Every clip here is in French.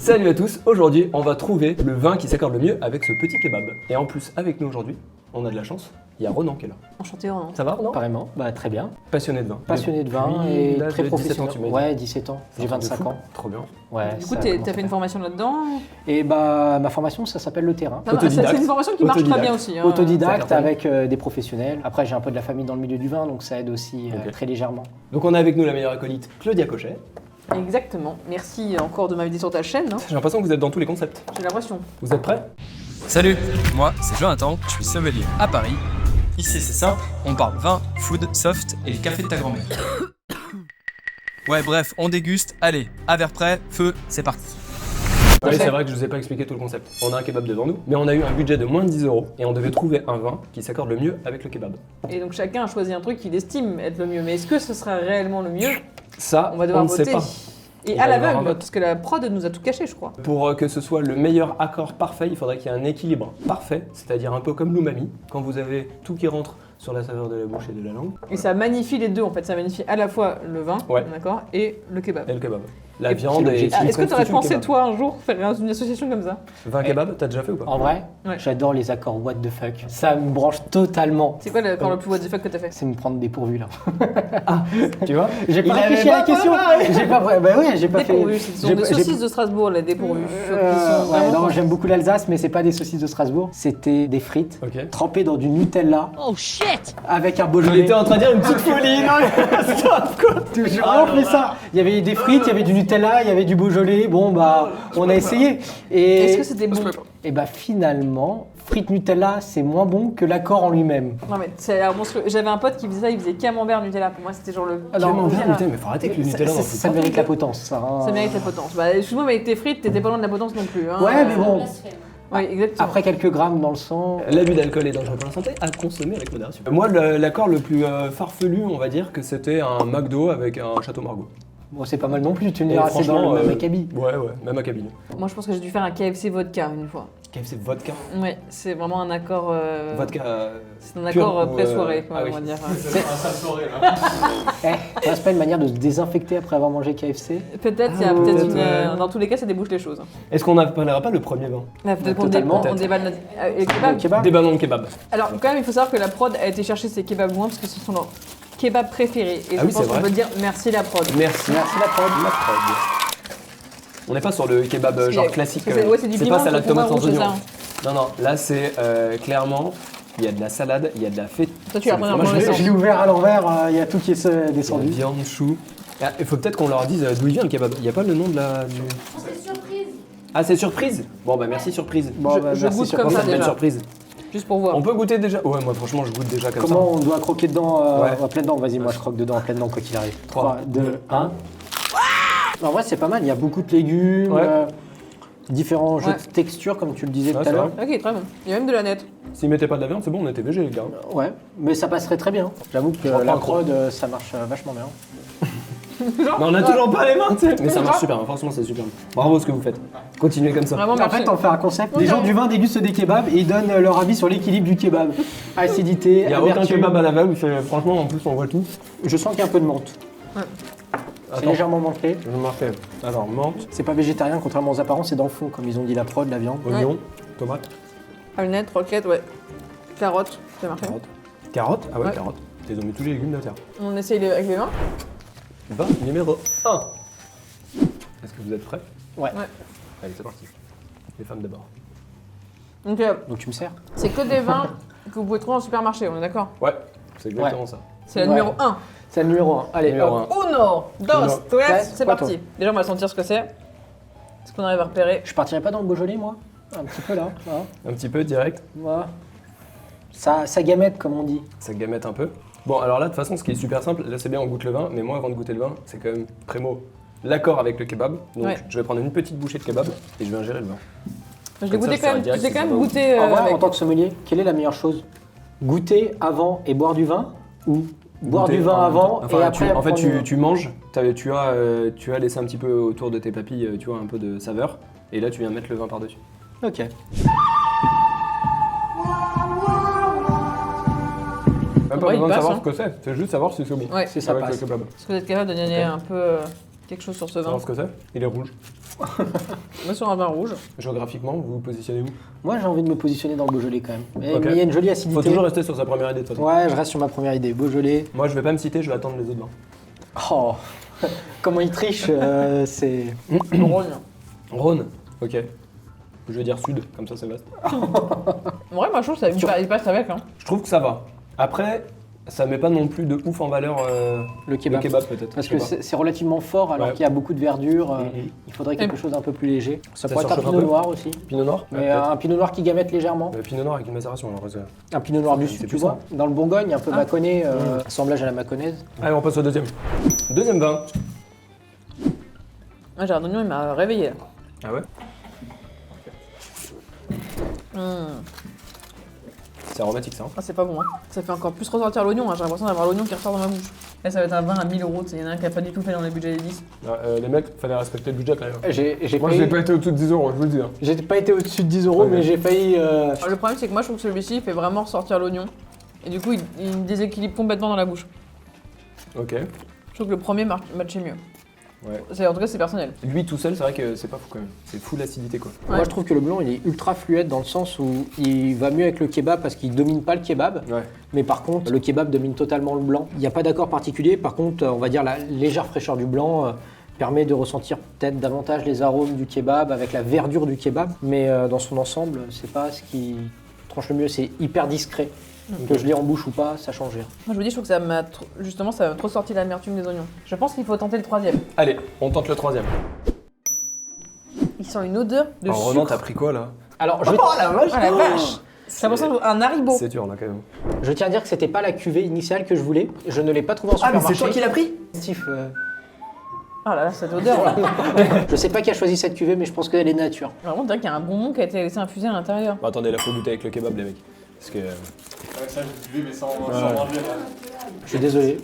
Salut à tous, aujourd'hui on va trouver le vin qui s'accorde le mieux avec ce petit kebab. Et en plus avec nous aujourd'hui, on a de la chance, il y a Ronan qui est là. Enchanté Ronan. Ça va Ronan? Apparemment, bah très bien. Passionné de vin. Passionné de vin Depuis et l'âge très de 17 ans, professionnel. tu m'as dit. Ouais, 17 ans. J'ai 25 ans. Trop bien. Ouais. Du coup, ça t'as commence à fait une faire. formation là-dedans? Et bah ma formation, ça s'appelle le terrain. Ça va, Autodidacte. C'est une formation qui marche très Autodidacte. bien aussi. Hein. Autodidacte Ça avec des professionnels. Après, j'ai un peu de la famille dans le milieu du vin, donc ça aide aussi Ok. très légèrement. Donc on a avec nous la meilleure acolyte, Claudia Cochet. Exactement. Merci encore de m'inviter sur ta chaîne. Hein. J'ai l'impression que vous êtes dans tous les concepts. J'ai l'impression. Vous êtes prêts? Salut, moi c'est Jonathan, je suis sommelier à Paris. Ici c'est simple, on parle vin, food, soft et café de ta grand-mère. Ouais bref, on déguste, allez, à verre prêt, feu, c'est parti. Oui, c'est vrai que je vous ai pas expliqué tout le concept. On a un kebab devant nous, mais on a eu un budget de moins de 10 € et on devait trouver un vin qui s'accorde le mieux avec le kebab. Et donc chacun a choisi un truc qu'il estime être le mieux. Mais est-ce que ce sera réellement le mieux? Ça, On va devoir ne sait voter. pas. Et Il à va y avoir un l'aveugle, vote. parce que la prod nous a tout caché, je crois. Pour que ce soit le meilleur accord parfait, il faudrait qu'il y ait un équilibre parfait, c'est-à-dire un peu comme l'umami, quand vous avez tout qui rentre sur la saveur de la bouche et de la langue, Et ça magnifie les deux en fait. Ça magnifie à la fois le vin, Ouais. d'accord, et le kebab. et le kebab. La Et viande c'est et l'objectif. Ah, est-ce que tu aurais constitue le pensé kebab. toi un jour faire une association comme ça? Vin kebab, t'as déjà fait ou pas? En vrai, Ouais. j'adore les accords what the fuck. Ça me branche totalement. C'est quoi l'accord le plus what the fuck que t'as fait? C'est me prendre dépourvu là. Tu vois? J'ai pas Il avait réfléchi à pas la question. J'ai pas. Bah ouais, j'ai pas fait. Dépourvu, ce sont j'ai des pas- j'ai- saucisses de Strasbourg, les dépourvus. Ouais, non, j'aime beaucoup l'Alsace, mais c'est pas des saucisses de Strasbourg. C'était des frites Ok. trempées dans du Nutella. Oh shit! Avec un Beaujolais. Il était en train de dire une petite folie, non mais stop quoi! J'ai vraiment fait ça. Il y avait des frites, il y avait du Nutella, il y avait du Beaujolais. Bon bah, on a essayé. Et Est-ce que c'était bon? et bah finalement, frites Nutella, c'est moins bon que l'accord en lui-même. Non mais c'est alors, monstrueux. J'avais un pote qui faisait ça, il faisait camembert Nutella. Pour moi c'était genre le. Alors, Camembert, pire. Nutella, mais faut arrêter avec le Nutella dans Ça mérite la potence, ça. hein. Ça mérite la potence. Bah excuse-moi mais avec tes frites, t'étais pas loin de la potence non plus. Hein. Ouais, mais bon. Oui, exactement. Après quelques grammes dans le sang. L'abus d'alcool est dangereux pour la santé, à consommer avec modération. Moi, l'accord le plus farfelu, on va dire que c'était un McDo avec un Château Margaux. Bon, c'est pas mal non plus, tu me Et diras, c'est dans franchement, le même acabit. Ouais, même acabit. Moi je pense que j'ai dû faire un KFC vodka une fois. KFC vodka. Ouais, c'est vraiment un accord. Vodka. C'est un pur accord ou, pré-soirée, quoi, ah oui. on va dire. C'est pas une manière de se désinfecter après avoir mangé KFC. Peut-être, il y a Ah, peut-être peut-être, une. ouais. Dans tous les cas, ça débouche les choses. Est-ce qu'on n'appellera pas le premier vin? Là, peut-être qu'on totalement. on déballe notre. Et kebab. Le kebab. Des ballons de kebab. Alors, quand même, il faut savoir que la prod a été chercher ses kebabs loin parce que ce sont leurs kebabs préférés. Et Ah je oui, pense c'est qu'on vrai. peut dire merci la prod. Merci. Merci la prod. La prod. On n'est pas sur le kebab genre classique. Ouais, c'est du pas piment, salade c'est tomate sans rouge, c'est oignon. ça. Non, là c'est clairement, il y a de la salade, il y a de la fête. Toi, tu vas prendre un Moi, bon je Je sens. l'ai ouvert à l'envers, il y a tout qui est Il y a descendu. viande, chou. Ah, il faut peut-être qu'on leur dise d'où il vient le kebab. Il n'y a pas le nom de la. C'est surprise. Ah, c'est surprise. Bon, bah merci surprise. Bon, bah, je merci goûte sur- comme Bon, ça, c'est une belle déjà. surprise. Juste pour voir. On peut goûter déjà. Ouais, moi franchement, je goûte déjà comme Comment on doit croquer dedans Ouais. en pleine dent? Vas-y, moi je croque dedans en pleine dent quoi qu'il arrive. 3, 3, 2, 1. En vrai, c'est pas mal, il y a beaucoup de légumes, Ouais. différents jeux Ouais. de texture comme tu le disais Ouais, tout à c'est l'heure. Ok, très bon. Il y a même de la nette. ça. S'ils mettaient pas de la viande, c'est bon, on était végé les gars. Ouais, mais ça passerait très bien. J'avoue que reprends la un croc. prod, ça marche vachement bien. Mais on a toujours pas les mains, tu sais. Mais ça marche super, hein, franchement, c'est super. Bravo ce que vous faites. Continuez comme ça. Vraiment, En merci. fait, on fait un concept. Les gens du vin dégustent des kebabs et ils donnent leur avis sur l'équilibre du kebab. Acidité, Il n'y a aucun amertume. kebab à la veille, franchement, en plus, on voit tout. Je sens qu'il y a un peu de menthe. C'est Attends, légèrement manqué. je vais marquer. Alors, menthe, C'est pas végétarien, contrairement aux apparences, c'est dans le fond, comme ils ont dit la prod, la viande. oignon, tomate, Alnette, roquette, ouais. Carotte, c'est marqué. carotte. Ah ouais, Ouais. carotte. Ils ont mis tous les légumes de la terre. On essaye avec les mains. Vin numéro 1. Est-ce que vous êtes prêts? Ouais. Ouais. Allez, c'est parti. Les femmes d'abord. Donc, Donc tu me sers? c'est que des vins que vous pouvez trouver en supermarché, on est d'accord? Ouais, c'est exactement ça. C'est la Ouais. numéro 1. C'est le numéro 1. Allez, Numéro hop. un. Uno, dos, tres, Ouais, c'est quoi, parti. Déjà, on va sentir ce que c'est. Est-ce qu'on arrive à repérer? Je partirais pas dans le Beaujolais, moi? Un petit peu là. Voilà. Un petit peu direct, Voilà. Ça gamette, comme on dit. ça gamette un peu. Bon, alors là, de toute façon, ce qui est super simple, là c'est bien, on goûte le vin, mais moi, avant de goûter le vin, c'est quand même prémo l'accord avec le kebab. Donc, Ouais. je vais prendre une petite bouchée de kebab et je vais ingérer le vin. Je l'ai Comme ça, goûté je quand même, saurais direct j'ai si quand ça même va ou- goûté En vrai, avec. en tant que sommelier, quelle est la meilleure chose? Goûter avant et boire du vin? Ou boire Goûter du vin en même avant temps. Enfin, et après en fait, prendre le vin? tu manges, tu as laissé un petit peu autour de tes papilles, tu vois, un peu de saveur, et là, tu viens mettre le vin par-dessus. Ok. Même pas Ouais, il besoin de passe, savoir hein. ce que c'est juste savoir si c'est bon. Ouais. C'est ça Avec passe. le kebab. Est-ce que vous êtes capable de donner un peu quelque chose sur ce vin? Savoir ce que c'est? Il est rouge. Moi sur un vin rouge. Géographiquement, vous vous positionnez où? Moi, j'ai envie de me positionner dans le Beaujolais quand même. Mais Ok. mais il y a une jolie Faut acidité. toujours rester sur sa première idée de toute façon. Ouais, je reste sur ma première idée. Beaujolais. Moi, je vais pas me citer, je vais attendre les autres vins. Oh, comment il triche, c'est... Rhône. Rhône, ok. Je vais dire sud, comme ça c'est vaste. En vrai, moi je trouve que il passe avec. Hein. Je trouve que ça va. Après, ça met pas non plus de ouf en valeur Le kebab. peut-être. Parce je que sais pas. c'est relativement fort alors Ouais. qu'il y a beaucoup de verdure. Mhm. Il faudrait quelque chose d'un peu plus léger. Ça Ça pourrait être un surchauffe un pinot peu noir aussi. Pinot noir Mais un pinot noir qui gamette légèrement. Pinot noir avec une macération, alors. Un pinot noir du C'est sud, plus tu vois. Dans le Bourgogne, un peu mâconné, Mhm. assemblage à la mâconnaise. Allez, on passe au deuxième. Deuxième vin. Ah, j'ai un oignon, il m'a réveillé. Là. Ah ouais? C'est aromatique ça. Hein. Ah, c'est pas bon. Hein. Ça fait encore plus ressortir l'oignon. Hein. J'ai l'impression d'avoir l'oignon qui ressort dans ma bouche. Là, ça va être un vin à 1000 €. Il y en a un qui a pas du tout fait dans les budgets des 10. Les mecs, fallait respecter le budget quand même. J'ai Moi, failli- j'ai pas été au-dessus de 10 euros, je vous le dis. Hein. J'ai pas été au-dessus de 10 €, Ouais, mais mais- j'ai failli... Alors, le problème, c'est que moi, je trouve que celui-ci, il fait vraiment ressortir l'oignon. Et du coup, il me déséquilibre complètement dans la bouche. Ok. Je trouve que le premier matchait mieux. Ouais. En tout cas, c'est personnel. Lui tout seul, c'est vrai que c'est pas fou quand même. C'est full acidité quoi. Ouais. Moi, je trouve que le blanc, il est ultra fluide dans le sens où il va mieux avec le kebab parce qu'il domine pas le kebab. Ouais. Mais par contre, le kebab domine totalement le blanc. Il n'y a pas d'accord particulier. Par contre, on va dire la légère fraîcheur du blanc permet de ressentir peut-être davantage les arômes du kebab avec la verdure du kebab. Mais dans son ensemble, c'est pas ce qui tranche le mieux. C'est hyper discret. Que je l'ai en bouche ou pas, ça change rien. Moi, je vous dis, je trouve que ça m'a justement, ça m'a trop sorti l'amertume des oignons. Je pense qu'il faut tenter le troisième. Allez, on tente le troisième. Il sent une odeur de Alors sucre. Ronan, t'as pris quoi là? Alors, la vache! Oh la vache! Ça ressemble à un Haribo. C'est dur là quand même. je tiens à dire que c'était pas la cuvée initiale que je voulais. Je ne l'ai pas trouvée en supermarché. l'as pris? Steve, Oh là là, cette odeur là. je sais pas qui a choisi cette cuvée, mais je pense qu'elle est nature. Vraiment, on dirait qu'il y a un bonbon qui a été laissé infuser à l'intérieur. Bah, attendez, là faut goûter avec le kebab les mecs. Parce que... Avec ça, je buvais, mais sans Ouais. manger. Je suis désolé.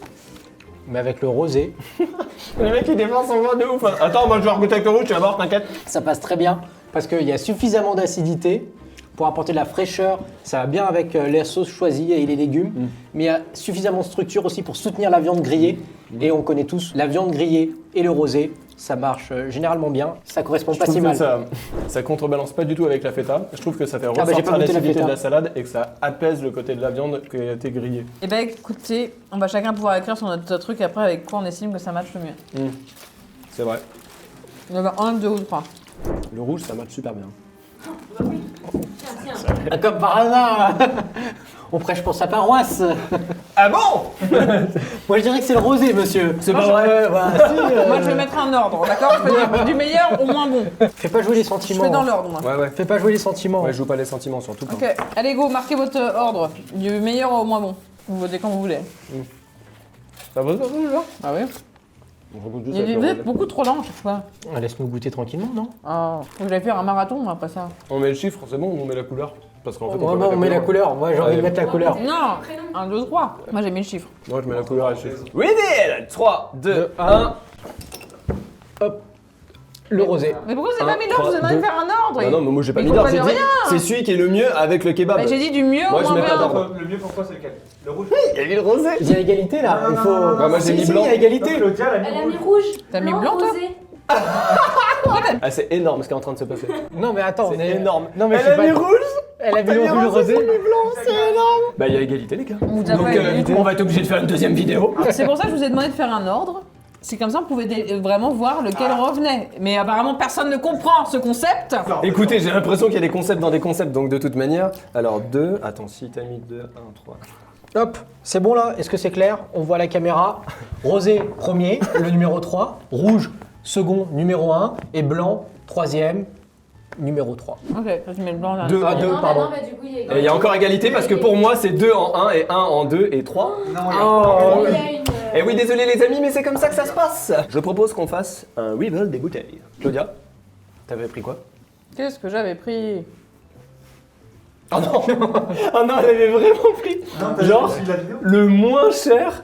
Mais avec le rosé, Le mec il défend son vin de ouf. Hein. Attends, moi je vais regoûter avec le rouge, tu vas voir, t'inquiète. ça passe très bien parce qu'il y a suffisamment d'acidité pour apporter de la fraîcheur. Ça va bien avec les sauces choisies et les légumes. Mais il y a suffisamment de structure aussi pour soutenir la viande grillée. Et on connaît tous la viande grillée et le rosé. Ça marche généralement bien. Ça correspond Je pas trouve si que mal. ça contrebalance pas du tout avec la feta. Je trouve que ça fait bah, j'ai ressortir pas goûté la l'acidité feta. de la salade et que ça apaise le côté de la viande qui a été grillée. Et ben écoutez, on va chacun pouvoir écrire sur notre truc après avec quoi on estime que ça matche le mieux. C'est vrai. Il y en a 1, 2 ou 3. Le rouge ça match super bien. Ah, comme par hasard, on prêche pour sa paroisse. Ah bon? Moi je dirais que c'est le rosé, monsieur. C'est pas vrai. Moi je vais mettre un ordre, d'accord? Je peux dire du meilleur au moins bon. Fais pas jouer les Je sentiments. fais dans l'ordre moi. Ouais. Fais pas jouer les sentiments. Ouais, je joue pas les sentiments surtout pas. Ok, allez go, marquez votre ordre. Du meilleur au moins bon. Vous votez quand vous voulez. Ça va ça là? Ah oui? On regoute juste Il avec est le vous êtes rosé. beaucoup trop lent à chaque fois. Laisse-nous goûter tranquillement, non? Ah, faut que j'aille faire un marathon moi après ça. On met le chiffre, c'est bon ou on met la couleur? Parce qu'en fait Ouais, peut bah, on met la couleur. Moi j'ai envie de Allez. mettre la couleur. Non, 1, 2, 3. Moi j'ai mis le chiffre. Moi je mets la couleur et le chiffre. Reveal 3, 2, 1. Hop. Le rosé. Mais pourquoi vous avez Un, pas mis l'ordre? trois, Vous avez demandé de deux. faire un ordre. Bah non, mais moi j'ai pas Ils mis d'ordre, j'ai comprennent dit rien. c'est celui qui est le mieux avec le kebab. Bah, j'ai dit du mieux Moi, au je moins mets pas bien. d'ordre. Le mieux pour toi, c'est lequel? Le rouge? Il y a eu le rosé. Il y a égalité là. Il faut. Bah, moi, j'ai mis blanc. Il y a égalité. Claudia, elle a Elle mis a mis rouge. rouge. T'as mis blanc, toi rosé. Ah c'est énorme ce qui est en train de se passer. Non mais attends, C'est énorme. Non mais Elle c'est a pas- mis rouge. Elle a mis le rosé. Bah il y a égalité les gars. Vous avez Donc pas égalité. on va être obligé de faire une deuxième vidéo. C'est pour ça que je vous ai demandé de faire un ordre. C'est comme ça vous pouvez vraiment voir lequel revenait. Mais apparemment personne ne comprend ce concept. Écoutez, j'ai l'impression qu'il y a des concepts dans des concepts, donc de toute manière. Alors 2, attends, si t'as mis 2, 1, 3. Hop, c'est bon là. Est-ce que c'est clair? On voit la caméra. Rosé premier, le numéro 3. Rouge second, numéro 1. Et blanc troisième, numéro 3. Ok, toi, tu mets le blanc là. Deux. Ah, deux, Non, pardon. non, bah, du coup, il y a Et il y a encore égalité parce que pour moi c'est 2 en 1 et 1 en 2 et 3. Non, Oh. Il y a une. Et oui, désolé les amis, mais c'est comme ça que ça se passe. Je propose qu'on fasse un reveal des bouteilles. Claudia, t'avais pris quoi? Qu'est-ce que j'avais pris? Oh non Oh non, elle avait vraiment pris t'as genre juste de la vidéo. le moins cher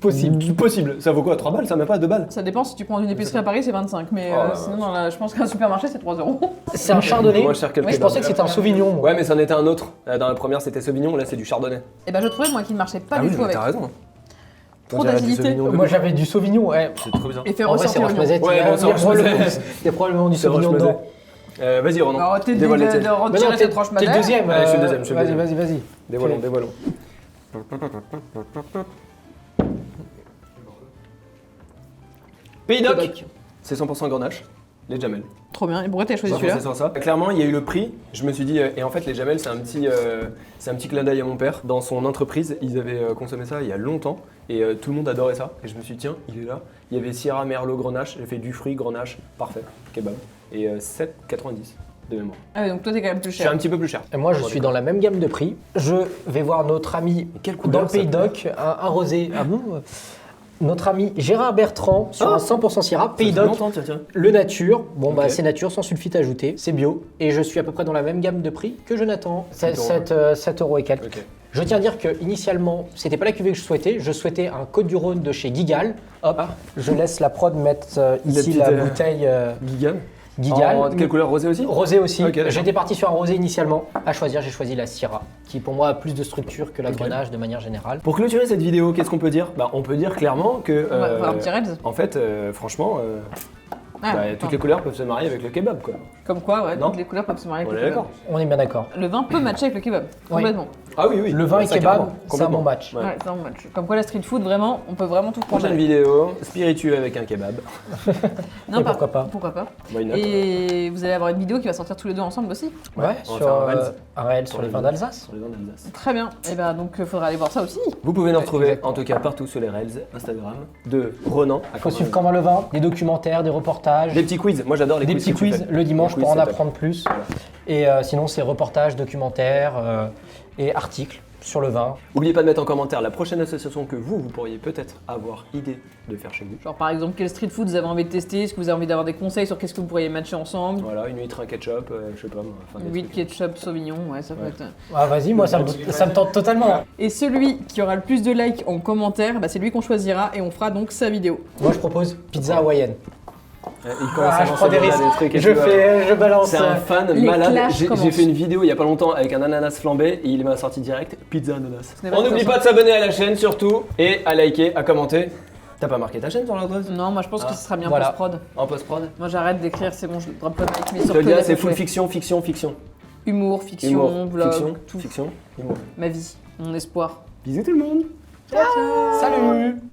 possible. Ça vaut quoi? 3 balles? Ça met pas 2 balles? Ça dépend si tu prends une épicerie à Paris, c'est 25. Mais Oh là là. sinon, je pense qu'un supermarché, c'est 3 €. C'est un chardonnay. Moins cher que le Ouais, je kebab. pensais que c'était un sauvignon. moi. Ouais, mais c'en était un autre. Dans la première, c'était Sauvignon, là, c'est du Chardonnay. Et ben, je trouvais moi qu'il marchait pas ah du oui, tout mais avec. t'as raison. Trop dirait des d'agilité. sauvignons de Moi ouf. j'avais du Sauvignon, ouais. C'est trop bien. Et faire En vrai, c'est ressortir l'oignon. Roche-Mazette. Ouais, bon, c'est Roche-Mazette. Il y a probablement du C'est Sauvignon Roche-Mazette. dedans. Vas-y, Ronan. Alors, t'es de Dévoile les tiennes. Mais non, retirer cette roche t'es le madère. deuxième. Allez, je suis le deuxième, je suis le Vas-y, deuxième. vas-y. Dévoilons, Ok. dévoilons. Pays Doc. C'est 100% Grenache. Les Jamel. Trop bien. Et pourquoi t'as choisi C'est celui-là sur ça. Clairement, il y a eu le prix. Je me suis dit, et en fait, les Jamel, c'est un petit clin d'œil à mon père. Dans son entreprise, ils avaient consommé ça il y a longtemps et tout le monde adorait ça. Et je me suis dit, tiens, il est là. Il y avait Sierra Merlot Grenache. J'ai fait du fruit Grenache, parfait, kebab. Et 7,90 de mémoire. Ah ouais, donc toi t'es quand même plus C'est cher. un petit peu plus cher. Et moi, je Bon, suis d'accord. dans la même gamme de prix. Je vais voir notre ami Quelle dans couleur le Pays ça Doc, un rosé. Ah bon Notre ami Gérard Bertrand sur Ah. un 100% Syrah. Pays Ça fait Doc, longtemps, tiens, tiens. le nature. Bon, bah Ok. c'est nature sans sulfite ajouté. C'est bio. Et je suis à peu près dans la même gamme de prix que Jonathan. 7 7 euros et quelques. Ok. Je tiens à dire que initialement, c'était pas la cuvée que je souhaitais. Je souhaitais un Côte du Rhône de chez Gigal. Hop, je laisse la prod mettre ici petite, la bouteille Gigan. Gigal. En quelle couleur, rosé aussi? Rosé aussi. Ok, d'accord. J'étais parti sur un rosé initialement. À choisir, j'ai choisi la Syrah, qui pour moi a plus de structure que la Ok. Grenache de manière générale. Pour clôturer cette vidéo, qu'est-ce qu'on peut dire? Bah, on peut dire clairement que. On va faire un petit Reds. En fait, franchement, Ah, toutes attends. les couleurs peuvent se marier avec le kebab, quoi. Comme quoi, ouais, Non. toutes les couleurs peuvent se marier On avec est le kebab. d'accord. On est bien d'accord. Le vin peut matcher avec le kebab, Oui. complètement. Ah oui, oui. Le vin et Ça, kebab, carrément, c'est un complètement. bon match. Ouais. Ouais, c'est un bon match. Comme quoi la street food, vraiment, on peut vraiment tout prendre. Prochaine avec. vidéo, spiritueux avec un kebab. Non, Et pourquoi pas. Pourquoi pas. Why not? Et vous allez avoir une vidéo qui va sortir tous les deux ensemble aussi. Ouais, on va sur faire un Reds. un réel sur les vins d'Alsace. Sur les vins d'Alsace. Très bien. Et ben donc faudra aller voir ça aussi. Vous pouvez nous retrouver Exactement. en tout cas partout sur les Reels, Instagram, de Ronan. Il faut suivre Quentin Levin, des documentaires, des reportages, Des petits quiz. Moi j'adore les des quiz. petits que tu quiz fais. le dimanche Les pour en quiz, ça apprendre plus. Voilà. Et sinon, c'est reportages, documentaires et articles sur le vin. N'oubliez pas de mettre en commentaire la prochaine association que vous pourriez peut-être avoir idée de faire chez vous. Genre par exemple, quel street food vous avez envie de tester? Est-ce que vous avez envie d'avoir des conseils sur qu'est-ce que vous pourriez matcher ensemble? Voilà, une huître, un ketchup, je sais pas moi. Enfin, des 8 trucs. ketchup, sauvignon, ouais, ça peut Ouais. être. Ah, vas-y, moi ça me tente totalement. Et celui qui aura le plus de likes en commentaire, bah, c'est lui qu'on choisira et on fera donc sa vidéo. Moi je propose pizza hawaïenne. Il commence à Ah, je lancer prends des déjà risques. des trucs et Je tout, ouais. fais, je balance. C'est un fan Les malade. clashs J'ai commencent. fait une vidéo il y a pas longtemps avec un ananas flambé et il m'a sorti direct pizza ananas. n'est pas On n'oublie intéressant. pas de s'abonner à la chaîne surtout et à liker, à commenter. T'as pas marqué ta chaîne sur l'adresse? Non, moi je pense Ah, que ce sera bien voilà. post-prod. En post-prod? Moi j'arrête d'écrire, c'est bon, je drop le mic, mais Je sur te le dis, Twitter, c'est je full fais fiction, fiction, fiction. Humour, fiction, Humour, vlog, fiction, tout. fiction, humour. Ma vie, mon espoir. Bisous tout le monde! Salut.